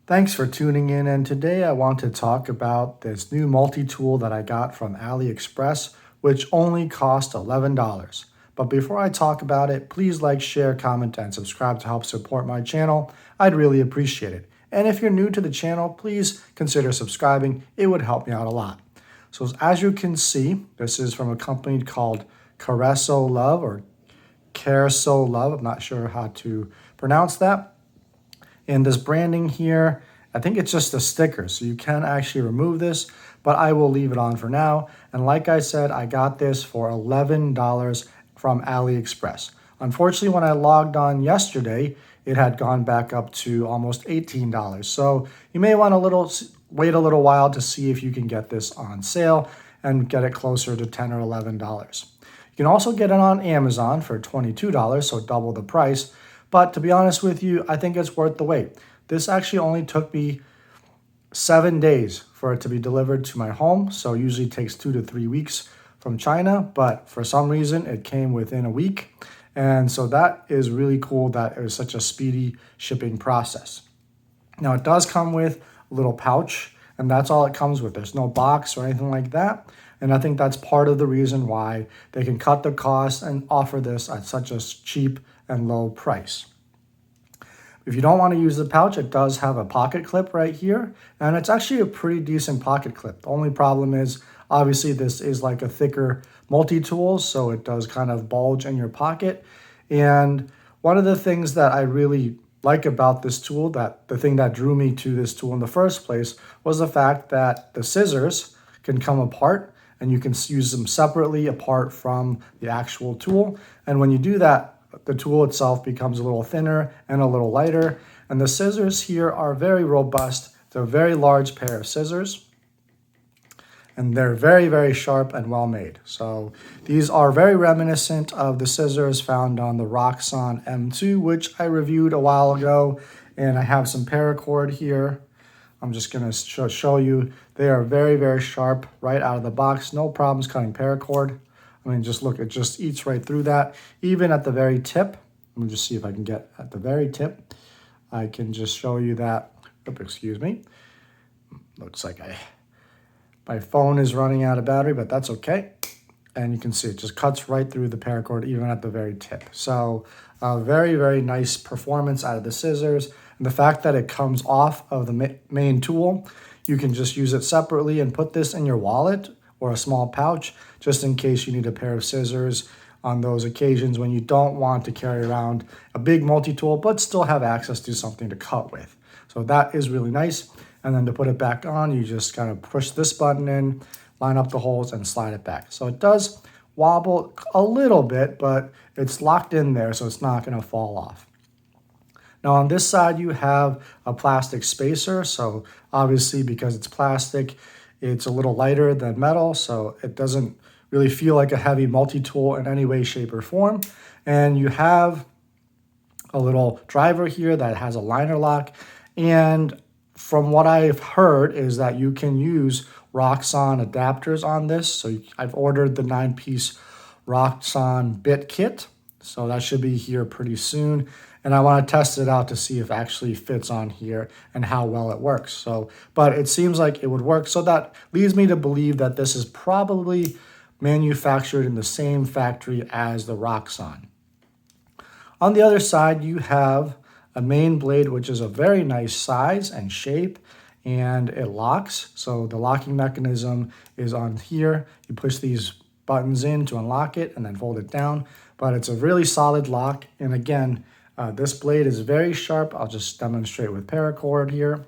Thanks for tuning in, and today I want to talk about this new multi-tool that I got from AliExpress, which only cost $11. But before I talk about it, please like, share, comment, and subscribe to help support my channel. I'd really appreciate it. And if you're new to the channel, please consider subscribing. It would help me out a lot. So as you can see, this is from a company called Careso Love or Careso Love. I'm not sure how to pronounce that. And this branding here, I think it's just a sticker, so you can actually remove this, but I will leave it on for now. And like I said, I got this for $11 from AliExpress. Unfortunately, when I logged on yesterday, it had gone back up to almost $18. So you may want to wait a little while to see if you can get this on sale and get it closer to $10 or $11. You can also get it on Amazon for $22, so double the price. But to be honest with you, I think it's worth the wait. This actually only took me 7 days for it to be delivered to my home. So it usually takes 2 to 3 weeks from China, but for some reason it came within a week. And so that is really cool that it was such a speedy shipping process. Now it does come with a little pouch, and that's all it comes with. There's no box or anything like that. And I think that's part of the reason why they can cut the cost and offer this at such a cheap and low price. If you don't want to use the pouch, it does have a pocket clip right here, and it's actually a pretty decent pocket clip. The only problem is, obviously, this is like a thicker multi-tool, so it does kind of bulge in your pocket. And one of the things that I really like about this tool, that the thing that drew me to this tool in the first place, was the fact that the scissors can come apart and you can use them separately apart from the actual tool. And when you do that, the tool itself becomes a little thinner and a little lighter. And the scissors here are very robust. They're a very large pair of scissors. And they're very, very sharp and well made. So these are very reminiscent of the scissors found on the Roxxon M2, which I reviewed a while ago. And I have some paracord here. I'm just going to show you. They are very, very sharp right out of the box. No problems cutting paracord. I mean, just look, it just eats right through that. Even at the very tip, let me just see if I can get at the very tip. I can just show you that. Oops, excuse me. Looks like my phone is running out of battery, but that's okay. And you can see it just cuts right through the paracord, even at the very tip. So very, very nice performance out of the scissors. And the fact that it comes off of the main tool, you can just use it separately and put this in your wallet or a small pouch, just in case you need a pair of scissors on those occasions when you don't want to carry around a big multi-tool, but still have access to something to cut with. So that is really nice. And then to put it back on, you just kind of push this button in, line up the holes, and slide it back. So it does wobble a little bit, but it's locked in there, so it's not going to fall off. Now on this side, you have a plastic spacer. So obviously, because it's plastic, it's a little lighter than metal, so it doesn't really feel like a heavy multi-tool in any way, shape, or form. And you have a little driver here that has a liner lock. And from what I've heard is that you can use Roxxon adapters on this. So I've ordered the 9-piece Roxxon bit kit. So that should be here pretty soon. And I want to test it out to see if it actually fits on here and how well it works. So, but it seems like it would work. So that leads me to believe that this is probably manufactured in the same factory as the Roxxon. On the other side, you have a main blade, which is a very nice size and shape, and it locks. So the locking mechanism is on here. You push these buttons in to unlock it and then fold it down. But it's a really solid lock. And again, this blade is very sharp. I'll just demonstrate with paracord here.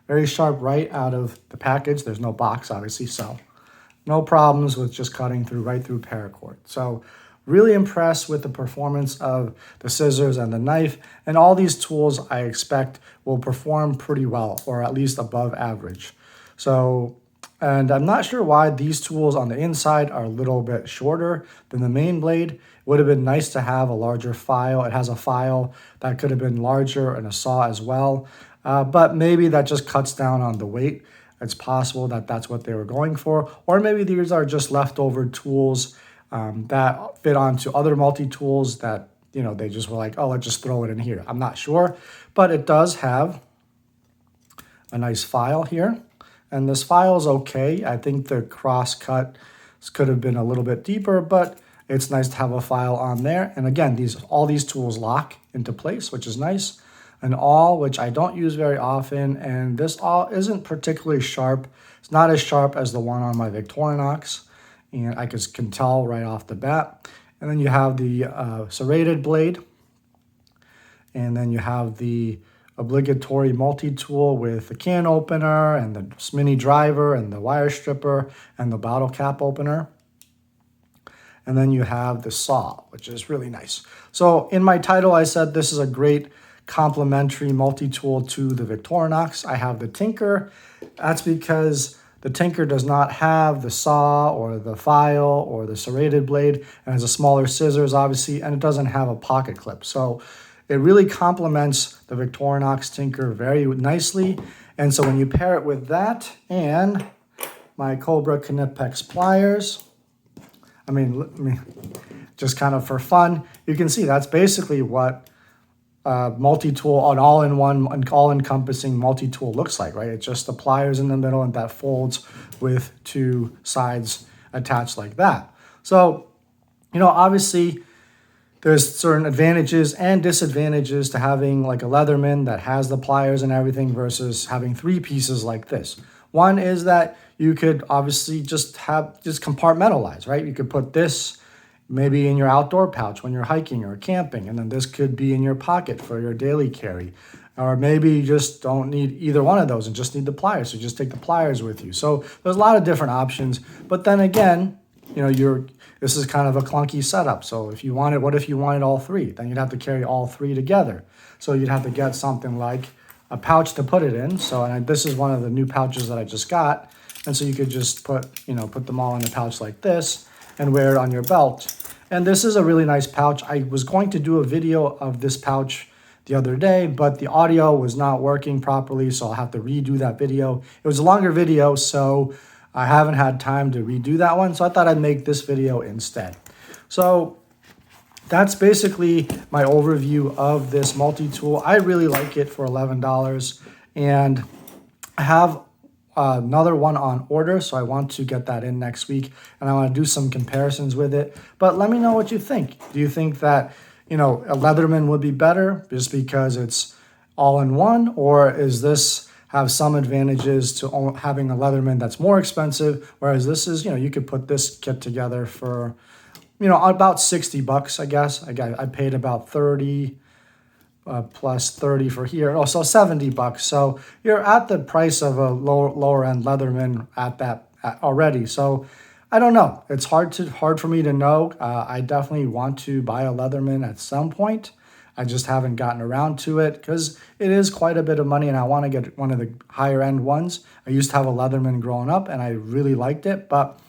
Very sharp right out of the package. There's no box, obviously, so no problems with just cutting through right through paracord. So really impressed with the performance of the scissors and the knife. And all these tools I expect will perform pretty well, or at least above average. So, and I'm not sure why these tools on the inside are a little bit shorter than the main blade. Would have been nice to have a larger file. It has a file that could have been larger and a saw as well. But maybe that just cuts down on the weight. It's possible that that's what they were going for. Or maybe these are just leftover tools that fit onto other multi-tools that, you know, they just were like, oh, let's just throw it in here. I'm not sure. But it does have a nice file here. And this file is okay. I think the cross cut could have been a little bit deeper, but it's nice to have a file on there. And again, all these tools lock into place, which is nice. An awl, which I don't use very often, and this awl isn't particularly sharp. It's not as sharp as the one on my Victorinox, and I can tell right off the bat. And then you have the serrated blade, and then you have the obligatory multi-tool with the can opener and the mini driver and the wire stripper and the bottle cap opener. And then you have the saw, which is really nice. So in my title, I said this is a great complementary multi-tool to the Victorinox. I have the Tinker. That's because the Tinker does not have the saw or the file or the serrated blade, and has a smaller scissors, obviously, and it doesn't have a pocket clip. So it really complements the Victorinox Tinker very nicely. And so when you pair it with that and my Cobra Knipex Pliers, just kind of for fun, you can see that's basically what multi-tool, an all-in-one, all-encompassing multi-tool looks like, right? It's just the pliers in the middle and that folds with two sides attached like that. So, obviously there's certain advantages and disadvantages to having like a Leatherman that has the pliers and everything versus having three pieces like this. One is that you could obviously just compartmentalize, right? You could put this maybe in your outdoor pouch when you're hiking or camping, and then this could be in your pocket for your daily carry. Or maybe you just don't need either one of those and just need the pliers, so just take the pliers with you. So there's a lot of different options, but then again, this is kind of a clunky setup. So what if you wanted all three? Then you'd have to carry all three together. So you'd have to get something like a pouch to put it in. So this is one of the new pouches that I just got. And so you could just put them all in a pouch like this and wear it on your belt. And this is a really nice pouch. I was going to do a video of this pouch the other day, but the audio was not working properly, so I'll have to redo that video. It was a longer video, so I haven't had time to redo that one, so I thought I'd make this video instead. So that's basically my overview of this multi-tool. I really like it for $11, and I have another one on order, so I want to get that in next week, and I want to do some comparisons with it. But let me know what you think. Do you think that a Leatherman would be better just because it's all in one, or is this have some advantages to having a Leatherman that's more expensive, whereas this is, you could put this kit together for, about $60, I guess. I paid about 30 plus 30 for here. Oh, so $70. So you're at the price of a lower end Leatherman already. So I don't know. It's hard for me to know. I definitely want to buy a Leatherman at some point. I just haven't gotten around to it because it is quite a bit of money and I want to get one of the higher end ones. I used to have a Leatherman growing up and I really liked it, but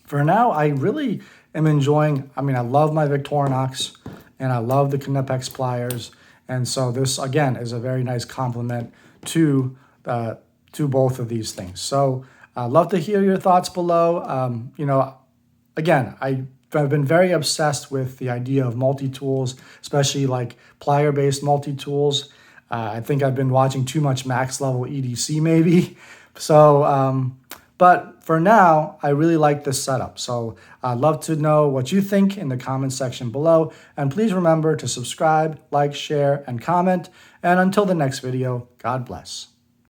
for now I really am enjoying, I love my Victorinox and I love the Knipex Pliers, and so this again is a very nice complement to both of these things. So I'd love to hear your thoughts below. Again, I've been very obsessed with the idea of multi-tools, especially like plier-based multi-tools. I think I've been watching too much max level EDC maybe. So, but for now, I really like this setup. So I'd love to know what you think in the comment section below. And please remember to subscribe, like, share, and comment. And until the next video, God bless.